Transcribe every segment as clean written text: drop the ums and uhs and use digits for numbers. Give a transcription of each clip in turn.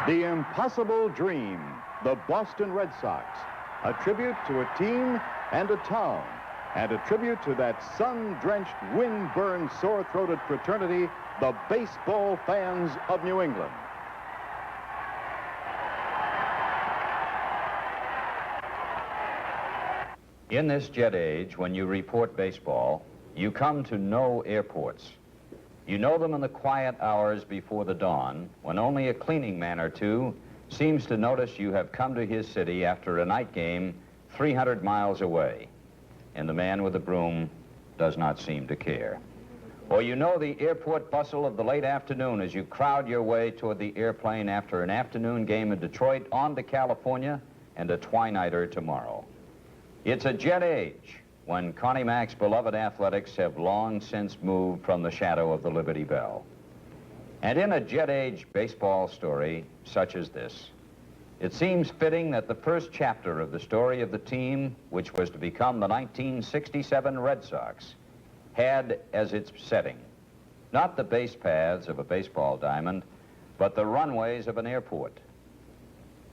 The Impossible Dream, the Boston Red Sox, a tribute to a team and a town, and a tribute to that sun-drenched, wind-burned, sore-throated fraternity, the baseball fans of New England. In this jet age, when you report baseball, you come to know airports. You know them in the quiet hours before the dawn, when only a cleaning man or two seems to notice you have come to his city after a night game 300 miles away, and the man with the broom does not seem to care. Or you know the airport bustle of the late afternoon as you crowd your way toward the airplane after an afternoon game in Detroit, on to California, and a twilighter tomorrow. It's a jet age when Connie Mack's beloved athletics have long since moved from the shadow of the Liberty Bell. And in a jet age baseball story such as this, it seems fitting that the first chapter of the story of the team, which was to become the 1967 Red Sox, had as its setting not the base paths of a baseball diamond, but the runways of an airport.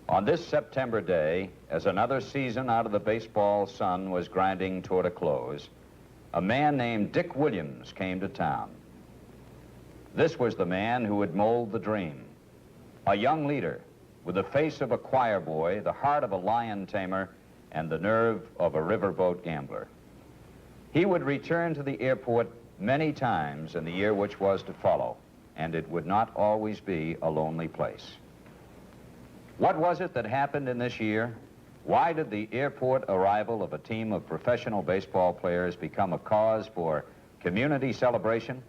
On this September day, as another season out of the baseball sun was grinding toward a close, a man named Dick Williams came to town. This was the man who would mold the dream. A young leader with the face of a choir boy, the heart of a lion tamer, and the nerve of a riverboat gambler. He would return to the airport many times in the year which was to follow, and it would not always be a lonely place. What was it that happened in this year? Why did the airport arrival of a team of professional baseball players become a cause for community celebration?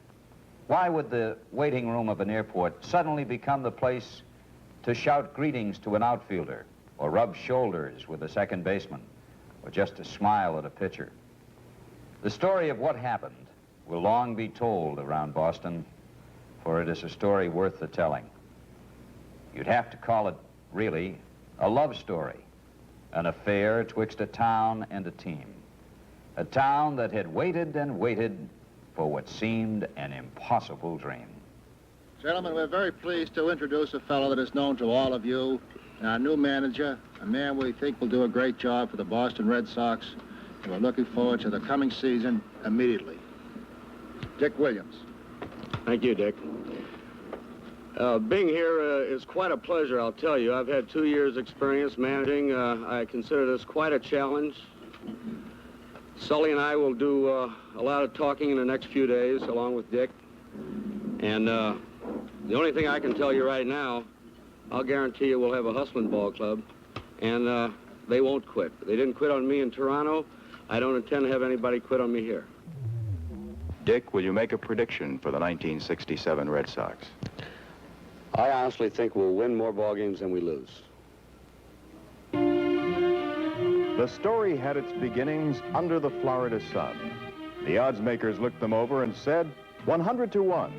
Why would the waiting room of an airport suddenly become the place to shout greetings to an outfielder, or rub shoulders with a second baseman, or just to smile at a pitcher? The story of what happened will long be told around Boston, for it is a story worth the telling. You'd have to call it really a love story, an affair twixt a town and a team. A town that had waited and waited for what seemed an impossible dream. Gentlemen, we're very pleased to introduce a fellow that is known to all of you, our new manager, a man we think will do a great job for the Boston Red Sox, and we're looking forward to the coming season immediately. Dick Williams. Thank you, Dick. Being here is quite a pleasure, I'll tell you. I've had 2 years' experience managing. I consider this quite a challenge. Sully and I will do a lot of talking in the next few days, along with Dick. And the only thing I can tell you right now, I'll guarantee you we'll have a hustling ball club, and they won't quit. They didn't quit on me in Toronto. I don't intend to have anybody quit on me here. Dick, will you make a prediction for the 1967 Red Sox? I honestly think we'll win more ball games than we lose. The story had its beginnings under the Florida sun. The odds makers looked them over and said 100 to 1.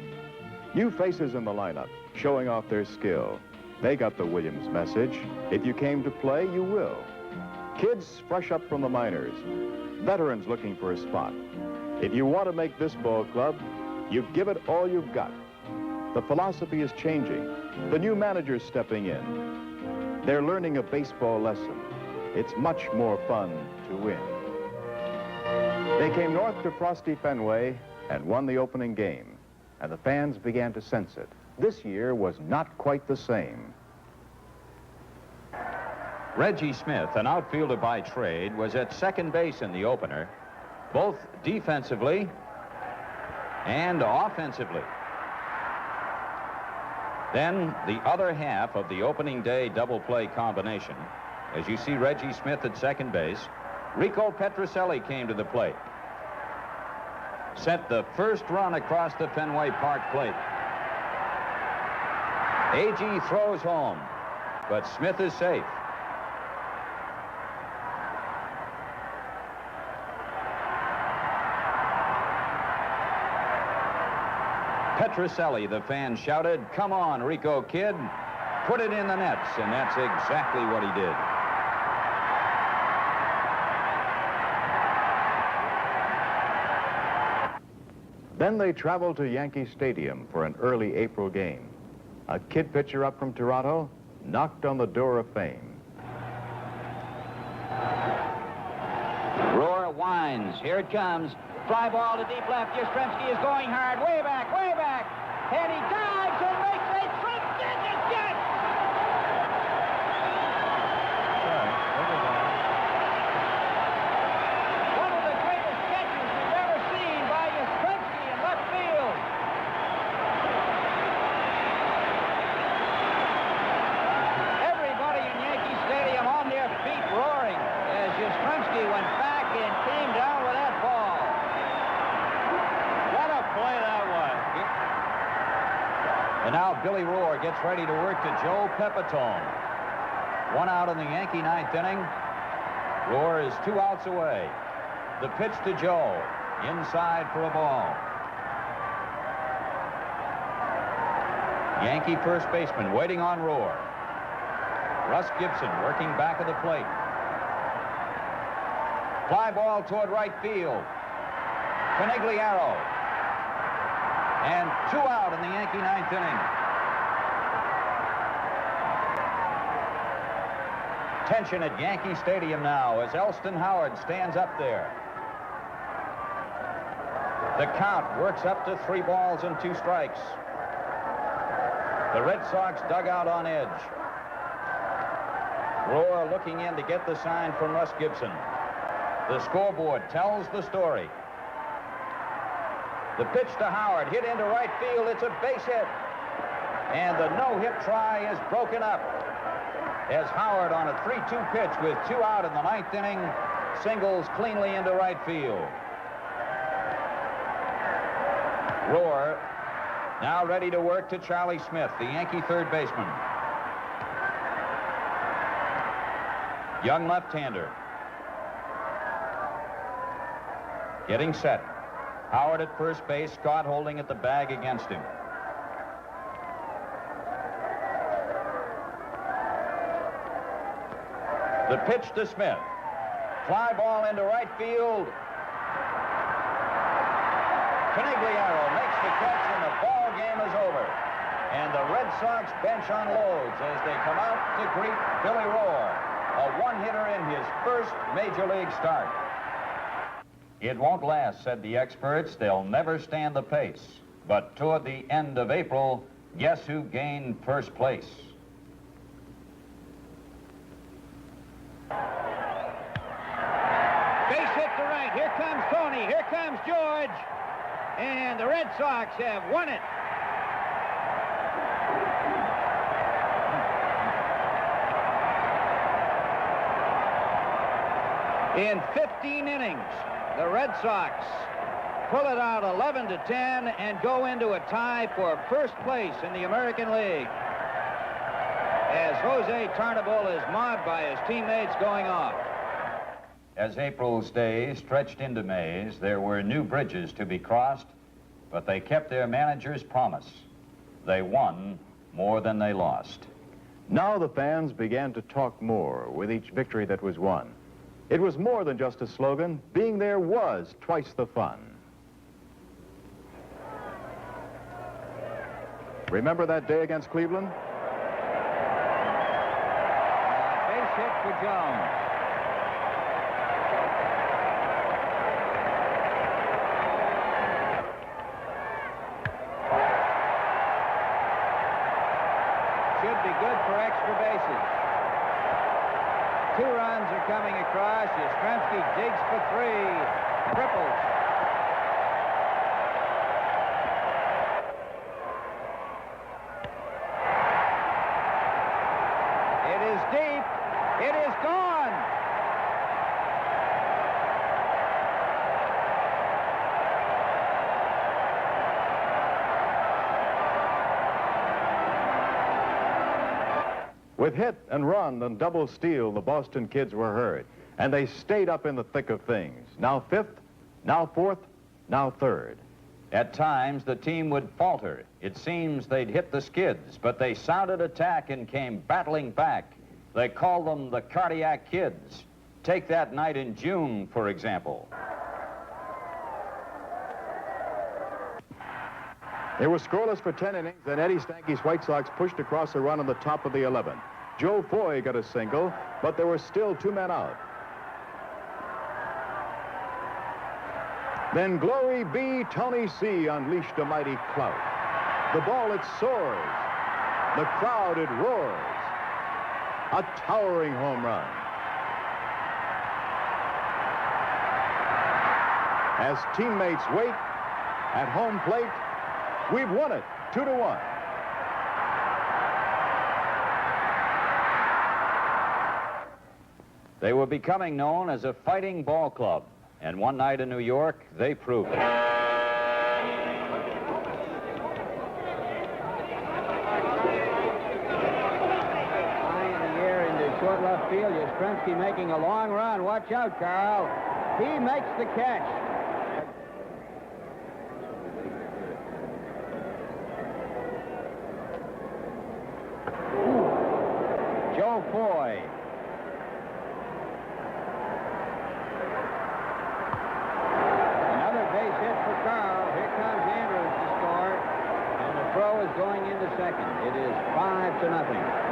New faces in the lineup, showing off their skill. They got the Williams message. If you came to play, you will. Kids fresh up from the minors. Veterans looking for a spot. If you want to make this ball club, you give it all you've got. The philosophy is changing. The new manager's stepping in. They're learning a baseball lesson. It's much more fun to win. They came north to frosty Fenway and won the opening game, and the fans began to sense it. This year was not quite the same. Reggie Smith, an outfielder by trade, was at second base in the opener, both defensively and offensively. Then the other half of the opening day double play combination, as you see Reggie Smith at second base, Rico Petrocelli came to the plate. Sent the first run across the Fenway Park plate. A.G. throws home, but Smith is safe. Petrocelli, the fan shouted, "Come on, Rico kid, put it in the nets," and that's exactly what he did. Then they traveled to Yankee Stadium for an early April game. A kid pitcher up from Toronto, knocked on the door of fame. Rohr winds. Here it comes. Fly ball to deep left. Yastrzemski is going hard. Way back, way back. And he dives and makes a tremendous catch. One of the greatest catches we've ever seen by Yastrzemski in left field. Everybody in Yankee Stadium on their feet roaring as Yastrzemski went back and came down with that ball. What a play that was. And now Billy Rohr gets ready to work to Joe Pepitone. 1 out in the Yankee ninth inning. Rohr is 2 outs away. The pitch to Joe. Inside for a ball. Yankee first baseman waiting on Rohr. Russ Gibson working back of the plate. Fly ball toward right field. Conigliaro. And 2 out in the Yankee ninth inning. Tension at Yankee Stadium now as Elston Howard stands up there. The count works up to 3 balls and 2 strikes. The Red Sox dugout on edge. Rohr looking in to get the sign from Russ Gibson. The scoreboard tells the story. The pitch to Howard, hit into right field. It's a base hit. And the no-hit try is broken up as Howard on a 3-2 pitch with 2 out in the ninth inning singles cleanly into right field. Rohr now ready to work to Charlie Smith, the Yankee third baseman. Young left-hander. Getting set. Howard at first base, Scott holding at the bag against him. The pitch to Smith. Fly ball into right field. Conigliaro makes the catch and the ball game is over. And the Red Sox bench unloads as they come out to greet Billy Rohr, a one-hitter in his first major league start. It won't last, said the experts. They'll never stand the pace. But toward the end of April, guess who gained first place? Base hit to right. Here comes Tony. Here comes George. And the Red Sox have won it. In 15 innings, the Red Sox pull it out 11-10 and go into a tie for first place in the American League as Jose Tarnabul is mobbed by his teammates going off. As April's days stretched into May's, there were new bridges to be crossed, but they kept their manager's promise. They won more than they lost. Now the fans began to talk more with each victory that was won. It was more than just a slogan. Being there was twice the fun. Remember that day against Cleveland? Base hit for Jones. Should be good for extra bases. 2 runs are coming across. Yastrzemski digs for 3. Triples. It is deep. It is gone. With hit and run and double steal, the Boston kids were heard, and they stayed up in the thick of things. Now 5th, now 4th, now 3rd. At times, the team would falter. It seems they'd hit the skids, but they sounded attack and came battling back. They called them the Cardiac Kids. Take that night in June, for example. They were scoreless for 10 innings, then Eddie Stanky's White Sox pushed across a run on the top of the 11th. Joe Foy got a single, but there were still 2 men out. Then Glory B. Tony C. unleashed a mighty clout. The ball, it soars. The crowd, it roars. A towering home run. As teammates wait at home plate, we've won it 2-1. They were becoming known as a fighting ball club, and one night in New York, they proved it. High in the air into short left field. Yastrzemski making a long run. Watch out, Carl. He makes the catch. Joe Foy. Another base hit for Carl. Here comes Andrews to score. And the throw is going into second. It is 5-0.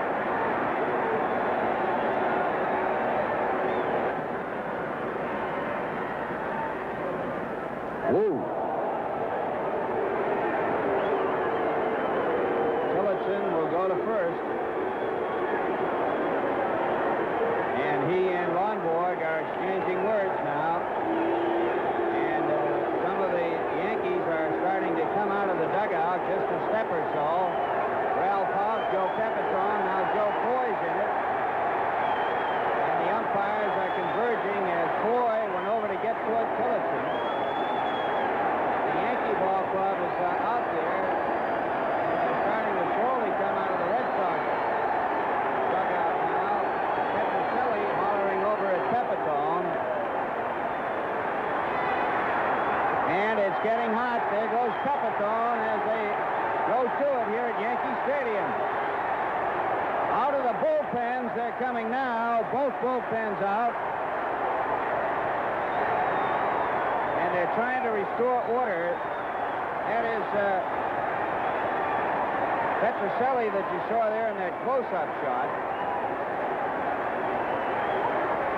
Woo. Tillotson will go to first. And he and Lonborg are exchanging words now. And some of the Yankees are starting to come out of the dugout, just a step or so. Ralph Hoff, Joe Pepitone, now Joe Foy's in it. And the umpires are converging as Foy went over to get toward Tillotson. Ball club is out there, and they're starting to slowly come out of the Red Sox dugout now. Petrocelli hollering over at Pepitone. And it's getting hot. There goes Pepitone as they go to it here at Yankee Stadium. Out of the bullpens, they're coming now. Both bullpens out. And they're trying to restore order. That is Petrocelli that you saw there in that close-up shot.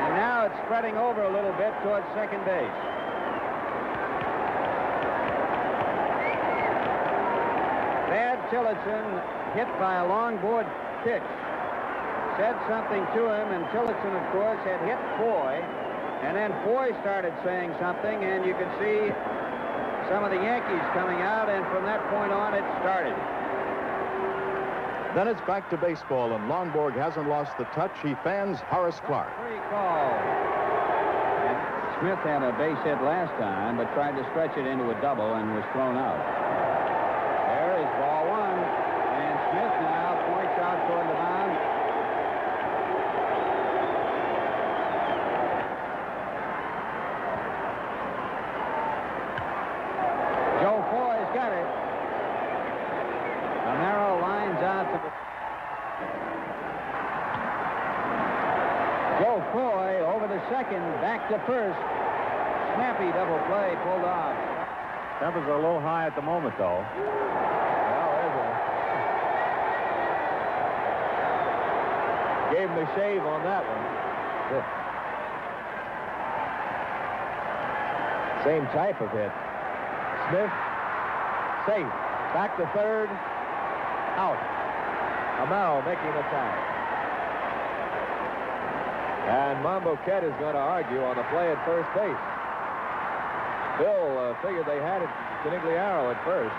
And now it's spreading over a little bit towards second base. Thad Tillotson, hit by a long board pitch, said something to him, and Tillotson, of course, had hit Foy. And then Foy started saying something, and you could see some of the Yankees coming out, and from that point on, it started. Then it's back to baseball, and Lonborg hasn't lost the touch. He fans Horace Clark. Free call. And Smith had a base hit last time, but tried to stretch it into a double and was thrown out. There is ball one, and Smith now points out toward the mound. Joe Foy's got it. Romero lines out to the... Joe Foy over to second, back to first. Snappy double play pulled off. Tempers are a little high at the moment, though. Well, there's a... Gave him a shave on that one. Same type of hit. Smith, safe. Back to third. Out. Amaro making an attack. And Monboquette is going to argue on the play at first base. Bill figured they had it Conigliaro at first.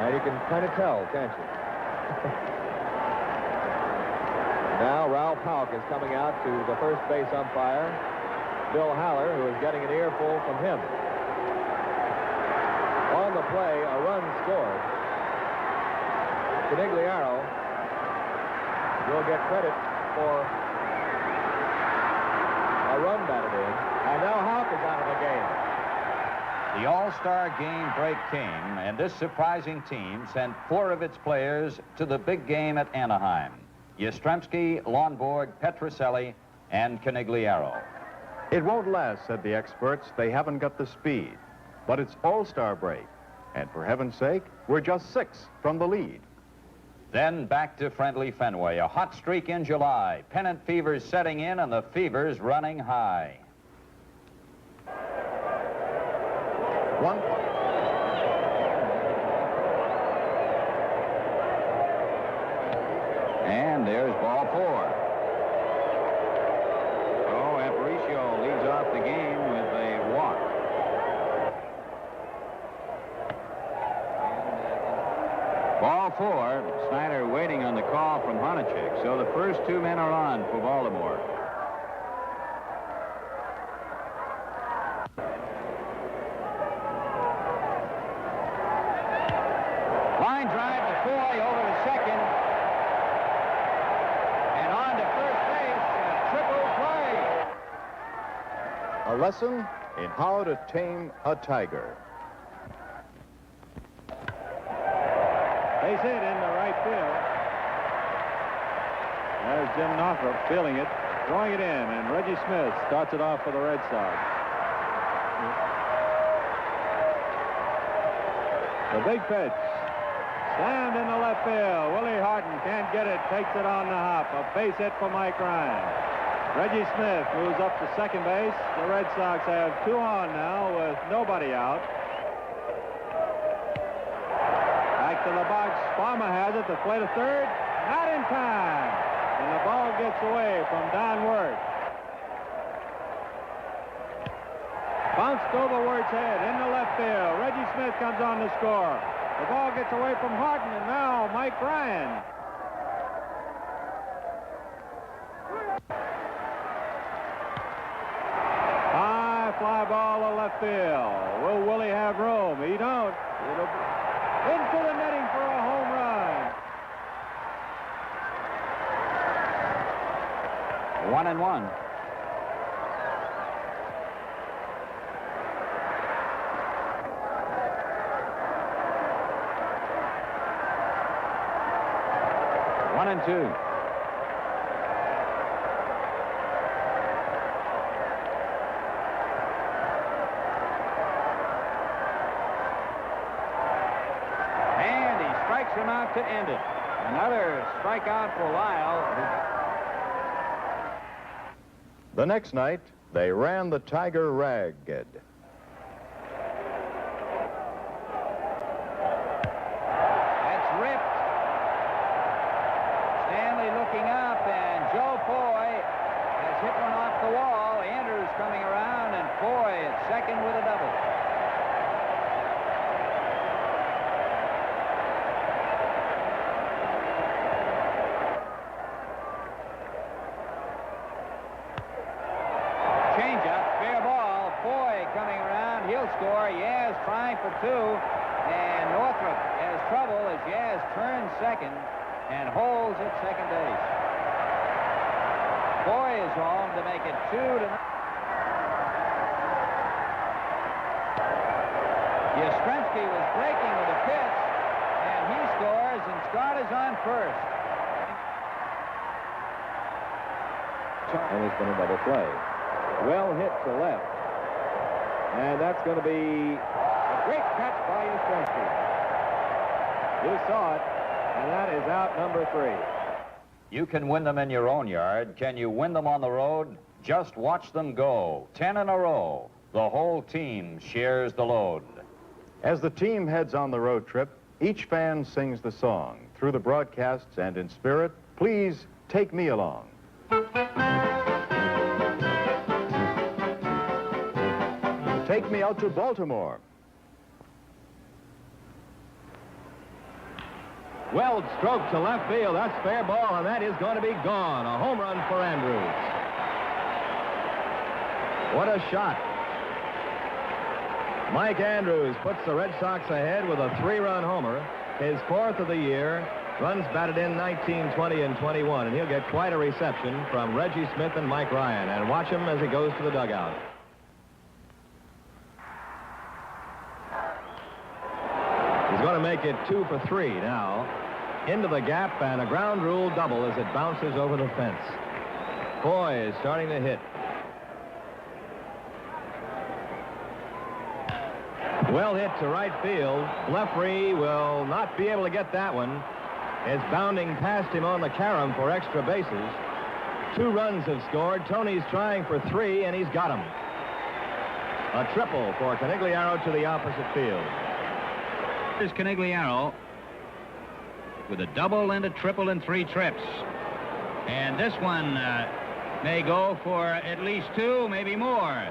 And you can kind of tell, can't you? Now Ralph Houck is coming out to the first base umpire, Bill Haller, who is getting an earful from him. On the play, a run scored. Conigliaro will get credit for a run batted in. And now Houck is out of the game. The All-Star game break came, and this surprising team sent 4 of its players to the big game at Anaheim. Yastrzemski, Lonborg, Petrocelli, and Conigliaro. It won't last, said the experts. They haven't got the speed. But it's All-Star break. And for heaven's sake, we're just 6 from the lead. Then back to friendly Fenway. A hot streak in July. Pennant fever's setting in, and the fever's running high. One. And there's ball 4. So Aparicio leads off the game with a walk. Ball 4. Snyder waiting on the call from Honachek. So the first 2 men are on for Baltimore. Line drive to Foy over to second. And on to first base. A triple play. A lesson in how to tame a tiger. Base hit in the right field. There's Jim Lonborg feeling it, throwing it in, and Reggie Smith starts it off for the Red Sox. The big pitch. Slammed in the left field. Willie Harton can't get it, takes it on the hop. A base hit for Mike Ryan. Reggie Smith moves up to second base. The Red Sox have 2 on now with nobody out. Back to the box. Farmer has it to play to third. Not in time. And the ball gets away from Don Wirth. Bounced over Wirth's head in the left field. Reggie Smith comes on to score. The ball gets away from Harton, and now Mike Ryan. High fly ball to left field. Will Willie have room? He don't. It'll into the netting for a home run. 1-1. One and 2. And he strikes him out to end it. Another strikeout for Lyle. The next night, they ran the tiger ragged. That's ripped. Stanley looking up, and Joe Foy has hit one off the wall. Andrews coming around, and Foy at second with a double. Changeup, fair ball. Foy coming around. He'll score. Yaz trying for 2. And Northrup has trouble as Yaz turns second and holds at second base. Foy is home to make it 2-0. Yastrzemski was breaking with a pitch, and he scores, and Scott is on first. And it's been a double play. Well hit to left. And that's going to be a great catch by Yastrzemski. You saw it, and that is out number 3. You can win them in your own yard. Can you win them on the road? Just watch them go. 10 in a row. The whole team shares the load. As the team heads on the road trip, each fan sings the song. Through the broadcasts and in spirit, please take me along. Take me out to Baltimore. Well stroked to left field. That's fair ball, and that is going to be gone. A home run for Andrews. What a shot. Mike Andrews puts the Red Sox ahead with a 3-run homer. His 4th of the year. Runs batted in 19, 20, and 21, and he'll get quite a reception from Reggie Smith and Mike Ryan. And watch him as he goes to the dugout. He's going to make it 2 for 3 now. Into the gap, and a ground rule double as it bounces over the fence. Foy is starting to hit. Well hit to right field. Blefrey will not be able to get that one. is bounding past him on the carom for extra bases. 2 runs have scored. Tony's trying for 3, and he's got them. A triple for Conigliaro to the opposite field. Here's Conigliaro with a double and a triple and 3 trips. And this one may go for at least 2, maybe more.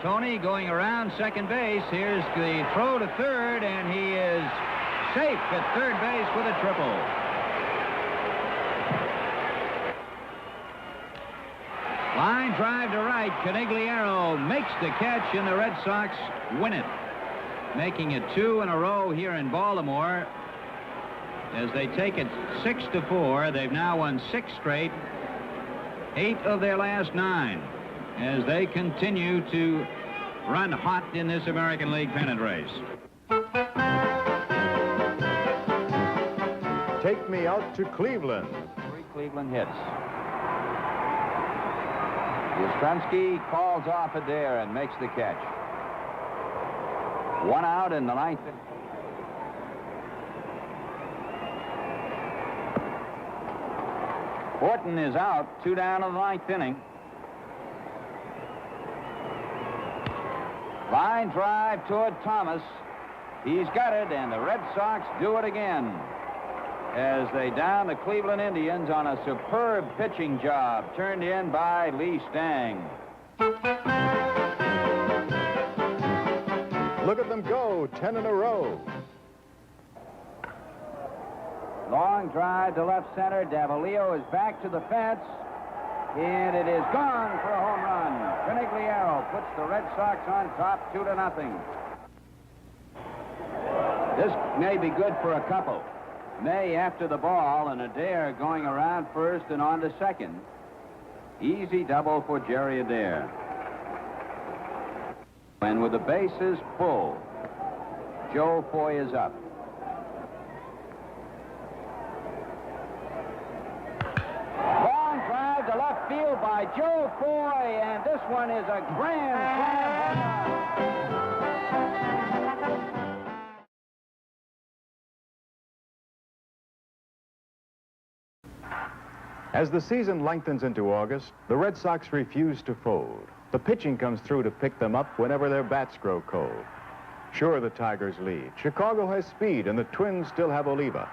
Tony going around second base. Here's the throw to third, and he is safe at third base with a triple. Line drive to right. Conigliaro makes the catch, and the Red Sox win it, making it 2 in a row here in Baltimore. As they take it 6-4, they've now won 6 straight, 8 of their last 9, as they continue to run hot in this American League pennant race. Take me out to Cleveland. 3 Cleveland hits. Yastrzemski calls off Adair and makes the catch. 1 out in the 9th. Horton is out, 2 down in the 9th inning. Line drive toward Thomas. He's got it, and the Red Sox do it again as they down the Cleveland Indians on a superb pitching job turned in by Lee Stang. Look at them go, 10 in a row. Long drive to left center. Davalillo is back to the fence, and it is gone for a home run. Conigliaro puts the Red Sox on top 2-0. This may be good for a couple. May after the ball, and Adair going around first and on to second. Easy double for Jerry Adair. And with the bases full, Joe Foy is up. Long drive to left field by Joe Foy, and this one is a grand slam home run. As the season lengthens into August, the Red Sox refuse to fold. The pitching comes through to pick them up whenever their bats grow cold. Sure, the Tigers lead. Chicago has speed, and the Twins still have Oliva.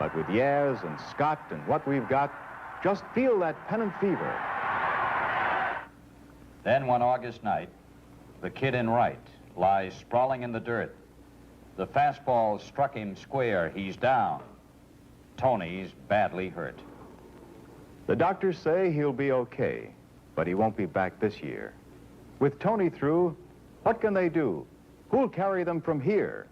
But with Yaz and Scott and what we've got, just feel that pennant fever. Then one August night, the kid in right lies sprawling in the dirt. The fastball struck him square. He's down. Tony's badly hurt. The doctors say he'll be okay, but he won't be back this year. With Tony through, what can they do? Who'll carry them from here?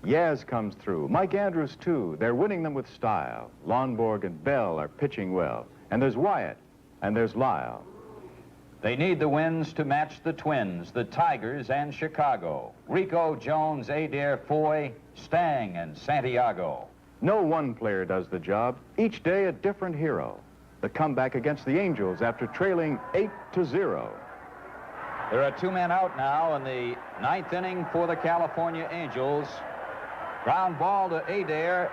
Yaz comes through. Mike Andrews, too. They're winning them with style. Lonborg and Bell are pitching well. And there's Wyatt, and there's Lyle. They need the wins to match the Twins, the Tigers, and Chicago. Rico, Jones, Adair, Foy, Stang, and Santiago. No one player does the job. Each day a different hero. The comeback against the Angels after trailing 8-0. There are 2 men out now in the 9th inning for the California Angels. Ground ball to Adair.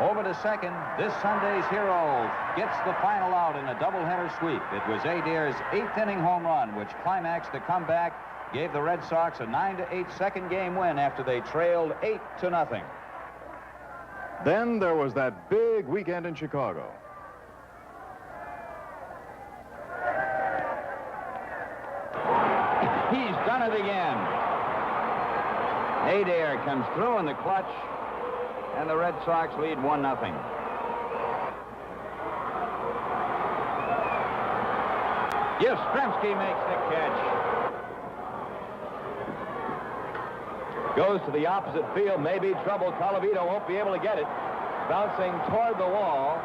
Over to second. This Sunday's hero gets the final out in a doubleheader sweep. It was Adair's 8th inning home run, which climaxed the comeback, gave the Red Sox a 9-8 second game win after they trailed 8-0. Then there was that big weekend in Chicago. He's done it again. Adair comes through in the clutch, and the Red Sox lead 1-0. Yastrzemski makes the catch. Goes to the opposite field, maybe trouble. Colavito won't be able to get it. Bouncing toward the wall.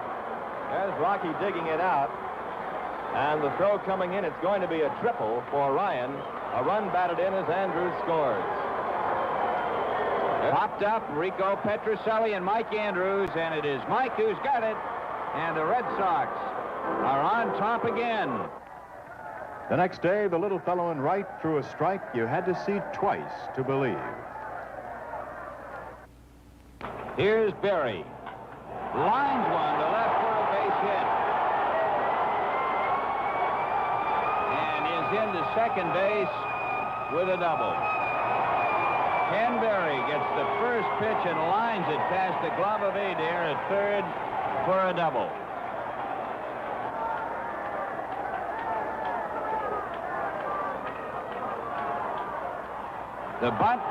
There's Rocky digging it out. And the throw coming in, it's going to be a triple for Ryan. A run batted in as Andrews scores. Popped up, Rico Petrocelli and Mike Andrews, and it is Mike who's got it. And the Red Sox are on top again. The next day, the little fellow in right threw a strike you had to see twice to believe. Here's Berry. Lines one to left for a base hit. And is into second base with a double. Ken Berry gets the first pitch and lines it past the glove of Adair at third for a double. The bunt,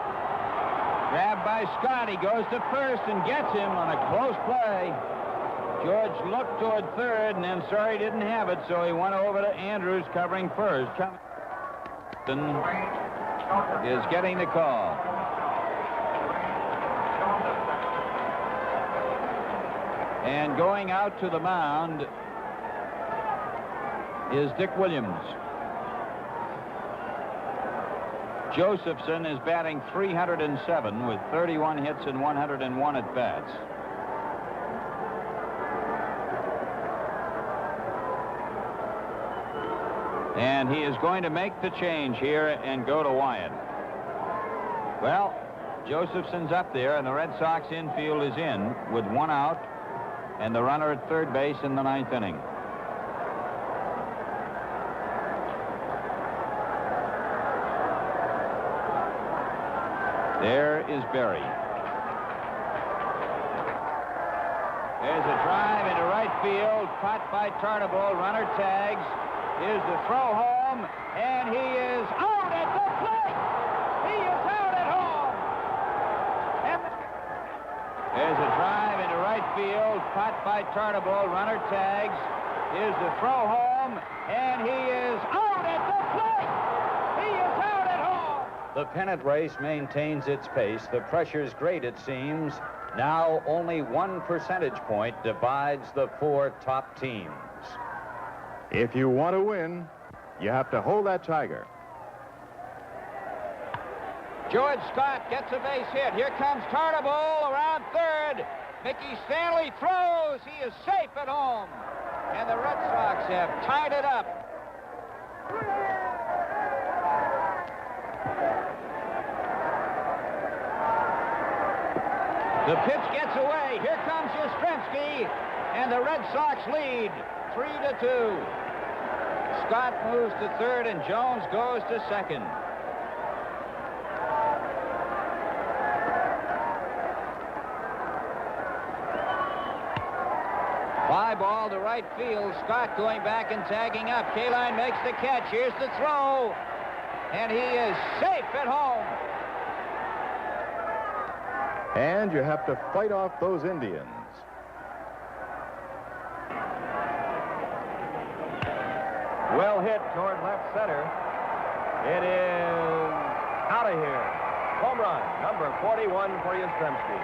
grabbed by Scott. He goes to first and gets him on a close play. George looked toward third and then saw he didn't have it, so he went over to Andrews covering first. Is getting the call. And going out to the mound is Dick Williams. Josephson is batting .307 with 31 hits and 101 at-bats. And he is going to make the change here and go to Wyatt. Well, Josephson's up there, and the Red Sox infield is in with one out and the runner at third base in the ninth inning. There is Berry. There's a drive into right field, caught by Tarnable. Runner tags. Here's the throw home, and he is out at the plate. He is out at home. And there's a drive into right field, caught by Tarnable. Runner tags. Here's the throw home, and he is out at the plate. He is out at home. The pennant race maintains its pace. The pressure's great, it seems. Now only 1 percentage point divides the 4 top teams. If you want to win, you have to hold that tiger. George Scott gets a base hit. Here comes Tarnable around third. Mickey Stanley throws. He is safe at home. And the Red Sox have tied it up. The pitch gets away. Here comes Yastrzemski, and the Red Sox lead 3-2. Scott moves to third, and Jones goes to second. Fly ball to right field. Scott going back and tagging up. Kaline makes the catch. Here's the throw, and he is safe at home. And you have to fight off those Indians. Well hit toward left center. It is out of here. Home run, number 41 for Yastrzemski.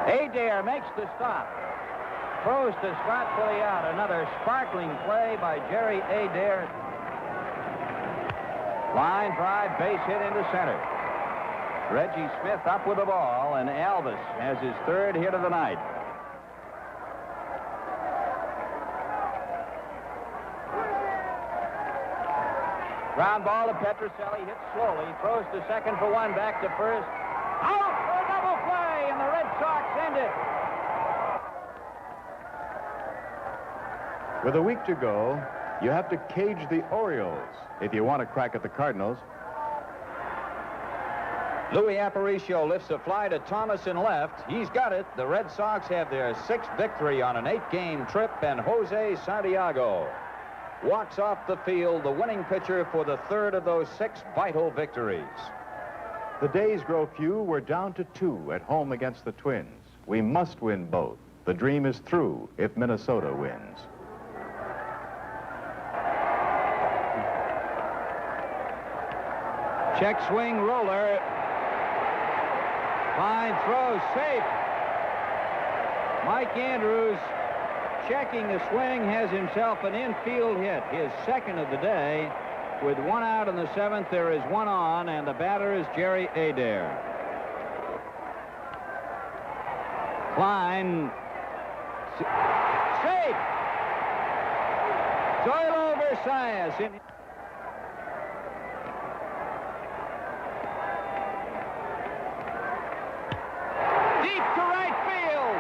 Adair makes the stop. Throws to Scott for the out. Another sparkling play by Jerry Adair. Line drive, base hit into center. Reggie Smith up with the ball, and Elvis has his third hit of the night. Ground ball to Petrocelli, hits slowly, throws to second for one, back to first. Out for a double play, and the Red Sox end it. With a week to go, you have to cage the Orioles if you want to crack at the Cardinals. Louis Aparicio lifts a fly to Thomas in left. He's got it. The Red Sox have their 6th victory on an 8-game trip, and Jose Santiago walks off the field, the winning pitcher for the 3rd of those 6 vital victories. The days grow few. We're down to 2 at home against the Twins. We must win both. The dream is through if Minnesota wins. Check swing roller. Fine throw, safe. Mike Andrews, checking the swing, has himself an infield hit, his 2nd of the day. With 1 out in the 7th, there is 1 on, and the batter is Jerry Adair. Klein, safe. Zoilo Versailles in. Deep to right field.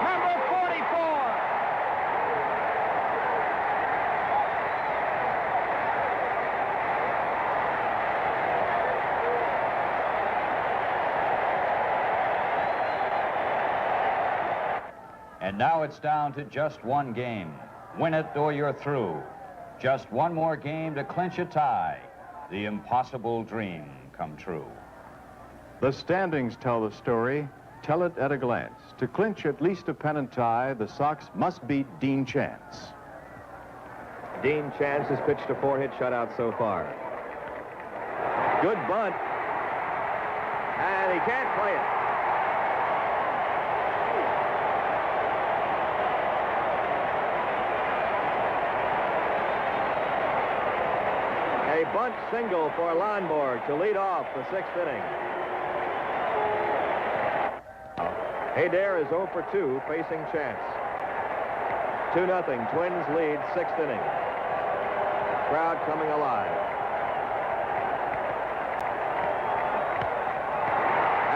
Number 44. And now it's down to just one game. Win it or you're through. Just one more game to clinch a tie. The impossible dream come true. The standings tell the story. Tell it at a glance. To clinch at least a pennant tie, the Sox must beat Dean Chance. Dean Chance has pitched a 4-hit shutout so far. Good bunt. And he can't play it. A bunt single for Lonborg to lead off the 6th inning. Adair is 0 for 2 facing Chance. 2-0. Twins lead 6th inning. Crowd coming alive.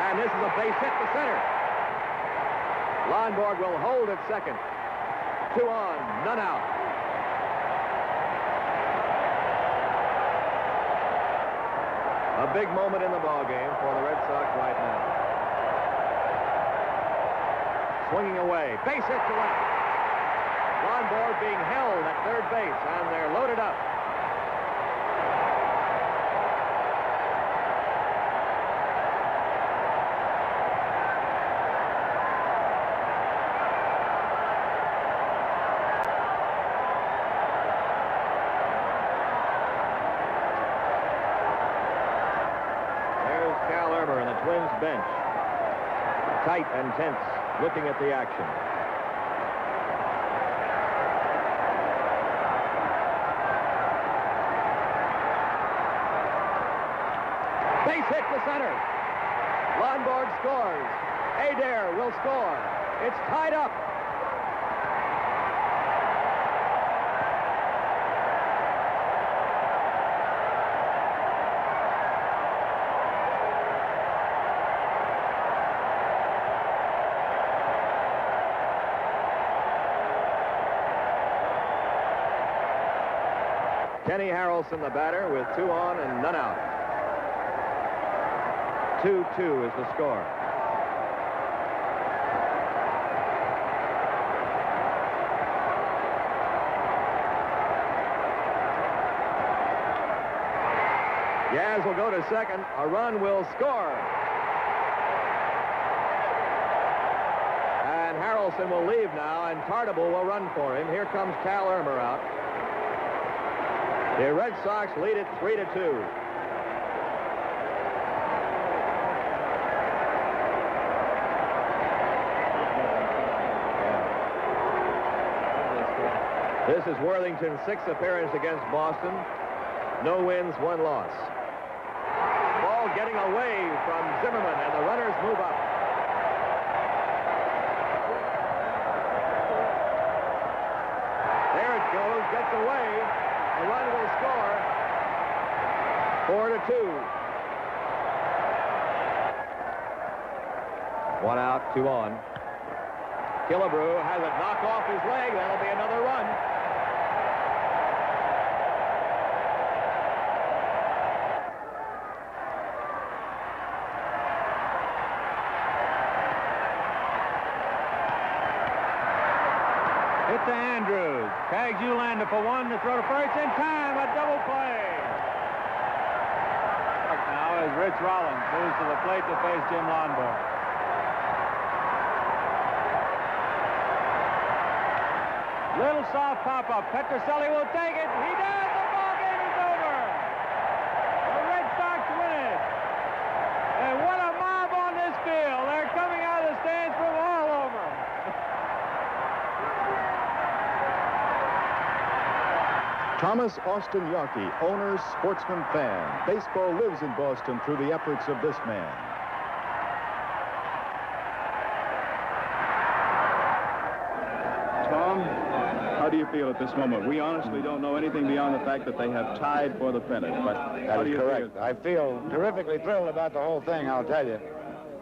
And this is a base hit to center. Lonborg will hold at second. 2 on, none out. A big moment in the ballgame for the Red Sox right now. Swinging away, base hit to left. Lonborg being held at third base, and they're loaded up. Twins bench, tight and tense, looking at the action. Base hit to center. Lonborg scores. Adair will score. It's tied up. Kenny Harrelson, the batter, with 2 on and none out. 2-2 is the score. Yaz will go to second. A run will score. And Harrelson will leave now, and Tartable will run for him. Here comes Cal Irmer out. The Red Sox lead it 3-2. This is Worthington's 6th appearance against Boston. No wins, 1 loss. Ball getting away from Zimmerman, and the runners move up. There it goes, gets away. A run will score. 4-2. 1 out, 2 on. Killebrew has it knocked off his leg. That'll be another run. Hit to Andrews. Tags Ulander for 1 to throw to first in time. A double play. Now as Rich Rollins moves to the plate to face Jim Lonborg. Little soft pop-up. Petrocelli will take it. He does. The ball game is over. The Red Sox win it. And what a mob on this field. They're coming out of the stands from all over. Thomas Austin Yawkey, owner, sportsman, fan. Baseball lives in Boston through the efforts of this man. Tom, How do you feel at this moment? We honestly don't know anything beyond the fact that they have tied for the pennant. But That is correct. I feel terrifically thrilled about the whole thing, I'll tell you.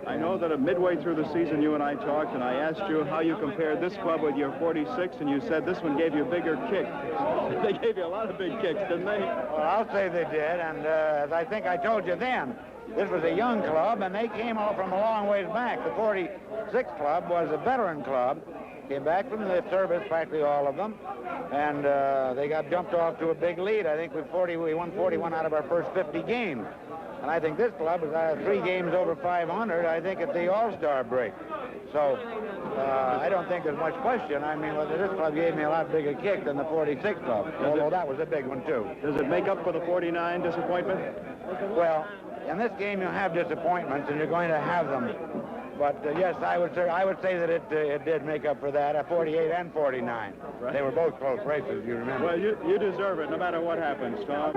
I know that midway through the season you and I talked, and I asked you how you compared this club with your 46, and you said this one gave you a bigger kick. They gave you a lot of big kicks, didn't they? Well, I'll say they did, and as I think I told you then, this was a young club, and they came all from a long ways back. The 46 club was a veteran club. Came back from the service, practically all of them, and they got jumped off to a big lead. I think we won 41 out of our first 50 games. And I think this club was 3 games over 500, I think, at the All-Star break. So I don't think there's much question. I mean, whether this club gave me a lot bigger kick than the 46 club, although that was a big one, too. Does it make up for the 49 disappointment? Well, in this game, you have disappointments, and you're going to have them. But yes, I would say that it did make up for that at 48 and 49. Right. They were both close races, you remember. Well, you deserve it no matter what happens, Tom.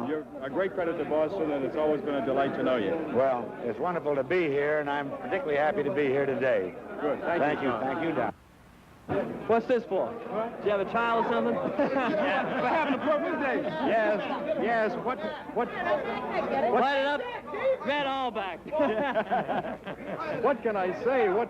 You're a great credit to Boston, and it's always been a delight to know you. Well, it's wonderful to be here, and I'm particularly happy to be here today. Good. Thank you. Thank you, Don. What's this for? Do you have a child or something? Yeah, we're having a birthday. Yes. What? Light it up. Red all back. What can I say? What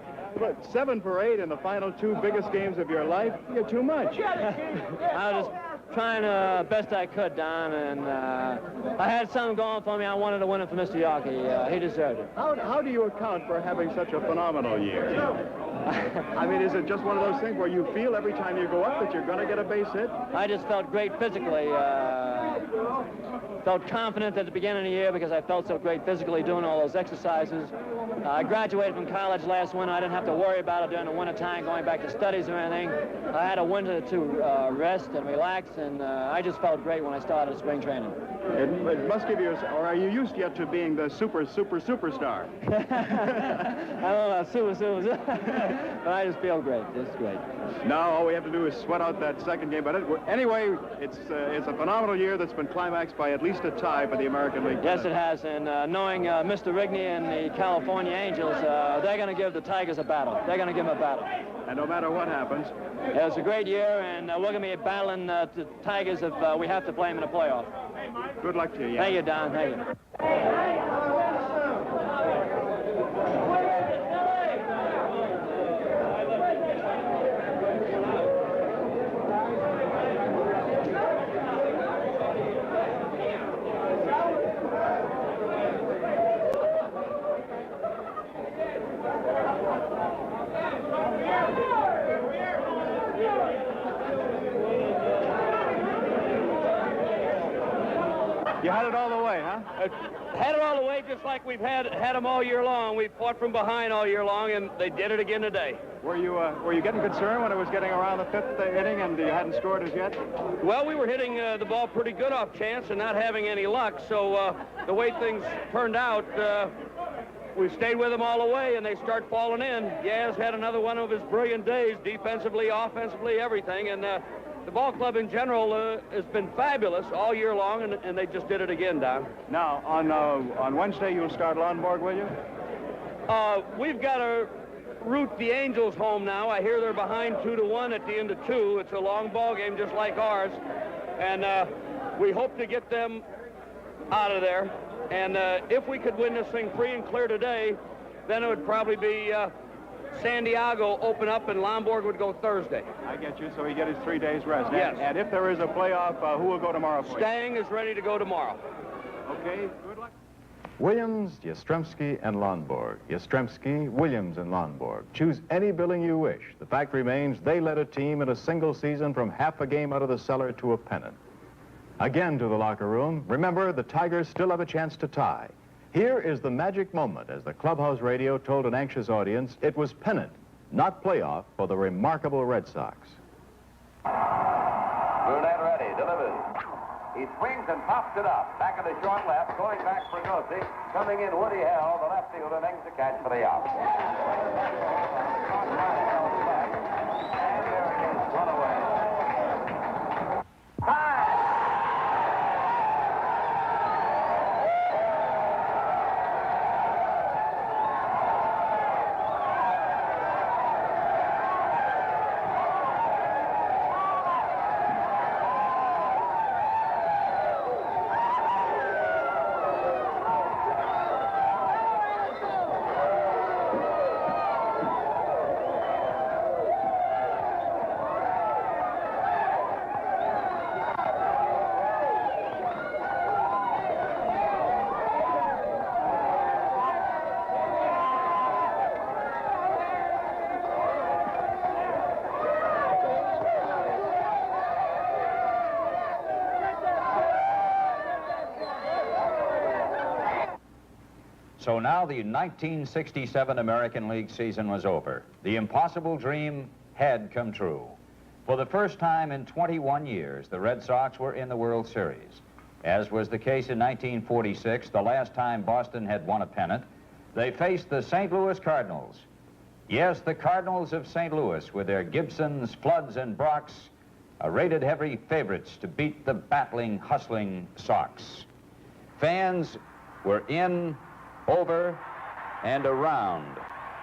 7 for 8 in the final 2 biggest games of your life? You're too much. I was just trying best I could, Don, and I had something going for me. I wanted to win it for Mr. Yawkey. He deserved it. How do you account for having such a phenomenal year? I mean, is it just one of those things where you feel every time you go up that you're going to get a base hit? I just felt great physically. Felt confident at the beginning of the year because I felt so great physically doing all those exercises. I graduated from college last winter. I didn't have to worry about it during the winter time, going back to studies or anything. I had a winter to rest and relax, and I just felt great when I started spring training. It must give you, or are you used yet to being the superstar? I don't know, super. But I just feel great. It's great. Now all we have to do is sweat out that second game. But anyway, it's a phenomenal year that's been climaxed by at least a tie for the American League. Yes, it has. And knowing Mr. Rigney and the California Angels, they're going to give the Tigers a battle. They're going to give them a battle. And no matter what happens. It was a great year, and we're going to be battling the Tigers if we have to play them in a playoff. Good luck to you. Thank you, Don. Thank you. You had it all the way, huh? Had it all the way, just like we've had them all year long. We've fought from behind all year long, and they did it again today. Were you getting concerned when it was getting around the 5th inning and you hadn't scored as yet? Well, we were hitting the ball pretty good off chance and not having any luck. So the way things turned out, we stayed with them all the way, and they start falling in. Yaz had another one of his brilliant days, defensively, offensively, everything, and the ball club in general has been fabulous all year long, and they just did it again, Don. Now, on Wednesday, you'll start Lonborg, will you? We've got to root the Angels home now. I hear they're behind 2-1 at the end of 2. It's a long ball game just like ours, and we hope to get them out of there. And if we could win this thing free and clear today, then it would probably be San Diego open up and Lonborg would go Thursday. I get you, so he get his 3 days rest. Yes. And if there is a playoff, who will go tomorrow for you? Stang is ready to go tomorrow. Okay, good luck. Williams, Yastrzemski, and Lonborg. Yastrzemski, Williams, and Lonborg. Choose any billing you wish. The fact remains they led a team in a single season from half a game out of the cellar to a pennant. Again to the locker room. Remember, the Tigers still have a chance to tie. Here is the magic moment as the clubhouse radio told an anxious audience it was pennant, not playoff, for the remarkable Red Sox. Brunette ready, delivers. He swings and pops it up. Back of the short left, going back for Nossi. Coming in, Woody Hell, the left fielder, makes the catch for the out. And there it is, run away. So now the 1967 American League season was over. The impossible dream had come true. For the first time in 21 years, the Red Sox were in the World Series. As was the case in 1946, the last time Boston had won a pennant, they faced the St. Louis Cardinals. Yes, the Cardinals of St. Louis, with their Gibsons, Floods, and Brocks, are rated heavy favorites to beat the battling, hustling Sox. Fans were in, over, and around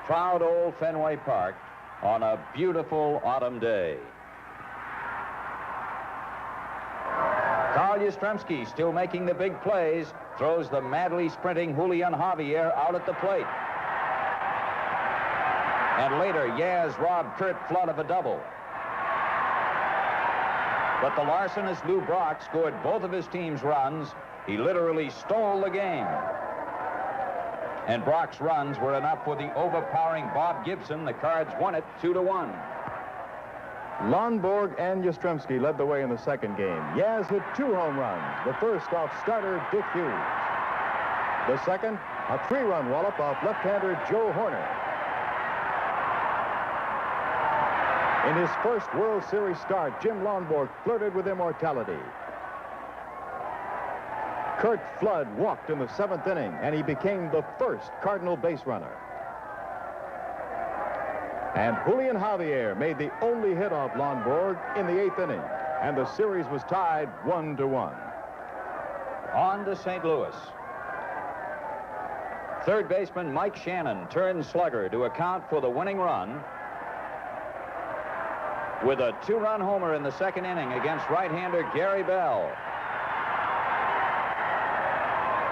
proud old Fenway Park on a beautiful autumn day. Carl Yastrzemski, still making the big plays, throws the madly sprinting Julian Javier out at the plate. And later, Yaz robbed Curt Flood of a double. But the larcenous Lou Brock scored both of his team's runs. He literally stole the game. And Brock's runs were enough for the overpowering Bob Gibson. The Cards won it 2-1. Lonborg and Yastrzemski led the way in the second game. Yaz hit 2 home runs. The first off starter Dick Hughes. The second, a 3-run wallop off left-hander Joe Horner. In his first World Series start, Jim Lonborg flirted with immortality. Curt Flood walked in the 7th inning, and he became the first Cardinal base runner. And Julian Javier made the only hit off Lonborg in the 8th inning, and the series was tied 1-1. On to St. Louis. Third baseman Mike Shannon turned slugger to account for the winning run with a 2-run homer in the 2nd inning against right-hander Gary Bell.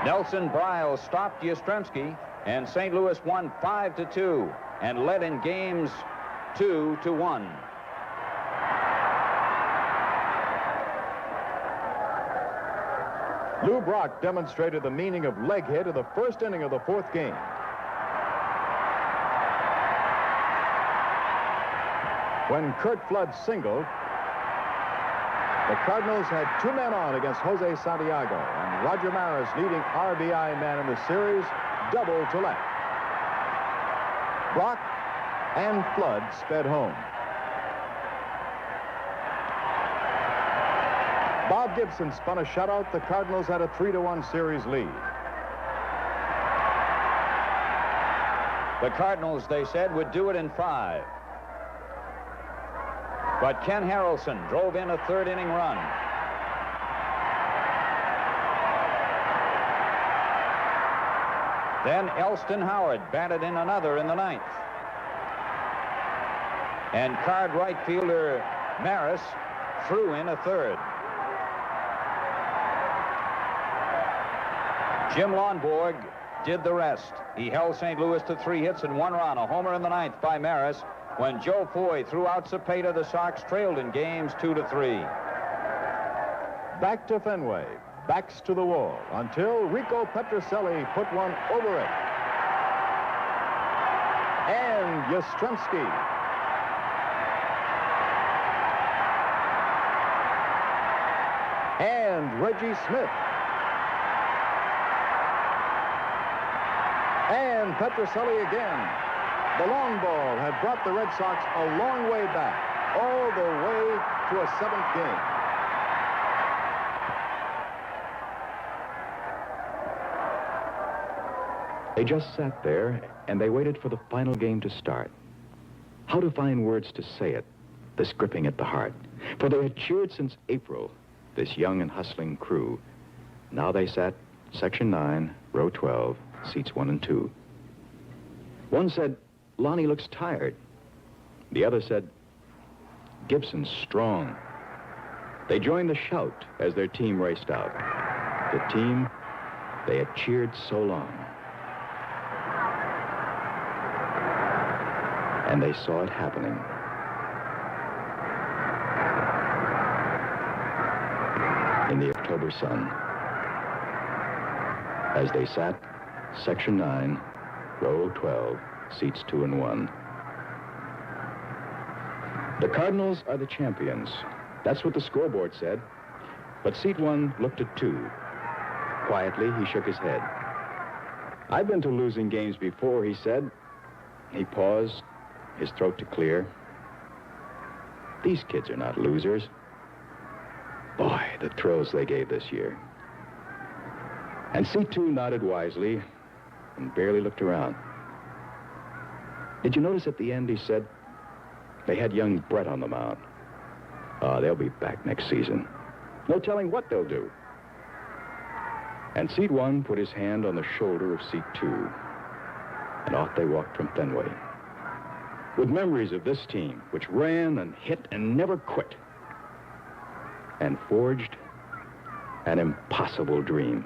Nelson Briles stopped Yastrzemski, and St. Louis won 5-2 and led in games 2-1. Lou Brock demonstrated the meaning of leg hit in the 1st inning of the 4th game. When Curt Flood singled, the Cardinals had 2 men on against Jose Santiago, and Roger Maris, leading RBI man in the series, doubled to left. Brock and Flood sped home. Bob Gibson spun a shutout. The Cardinals had a 3-1 series lead. The Cardinals, they said, would do it in 5. But Ken Harrelson drove in a 3rd inning run. Then Elston Howard batted in another in the 9th. And Card right fielder Maris threw in a 3rd. Jim Lonborg did the rest. He held St. Louis to 3 hits and 1 run, a homer in the 9th by Maris. When Joe Foy threw out Cepeda, the Sox trailed in games 2-3. Back to Fenway, backs to the wall, until Rico Petrocelli put one over it. And Yastrzemski. And Reggie Smith. And Petrocelli again. The long ball had brought the Red Sox a long way back, all the way to a 7th game. They just sat there, and they waited for the final game to start. How to find words to say it, this gripping at the heart. For they had cheered since April, this young and hustling crew. Now they sat, Section 9, Row 12, Seats 1 and 2. One said, "Lonnie looks tired." The other said, "Gibson's strong." They joined the shout as their team raced out. The team they had cheered so long. And they saw it happening. In the October sun. As they sat, Section 9, Row 12, Seats 2 and 1. The Cardinals are the champions. That's what the scoreboard said. But Seat 1 looked at 2. Quietly, he shook his head. I've been to losing games before, he said. He paused, his throat to clear. These kids are not losers. Boy, the thrills they gave this year. And C2 nodded wisely and barely looked around. Did you notice at the end, he said, they had young Brett on the mound. They'll be back next season. No telling what they'll do. And Seat 1 put his hand on the shoulder of Seat 2, and off they walked from Fenway, with memories of this team, which ran and hit and never quit, and forged an impossible dream.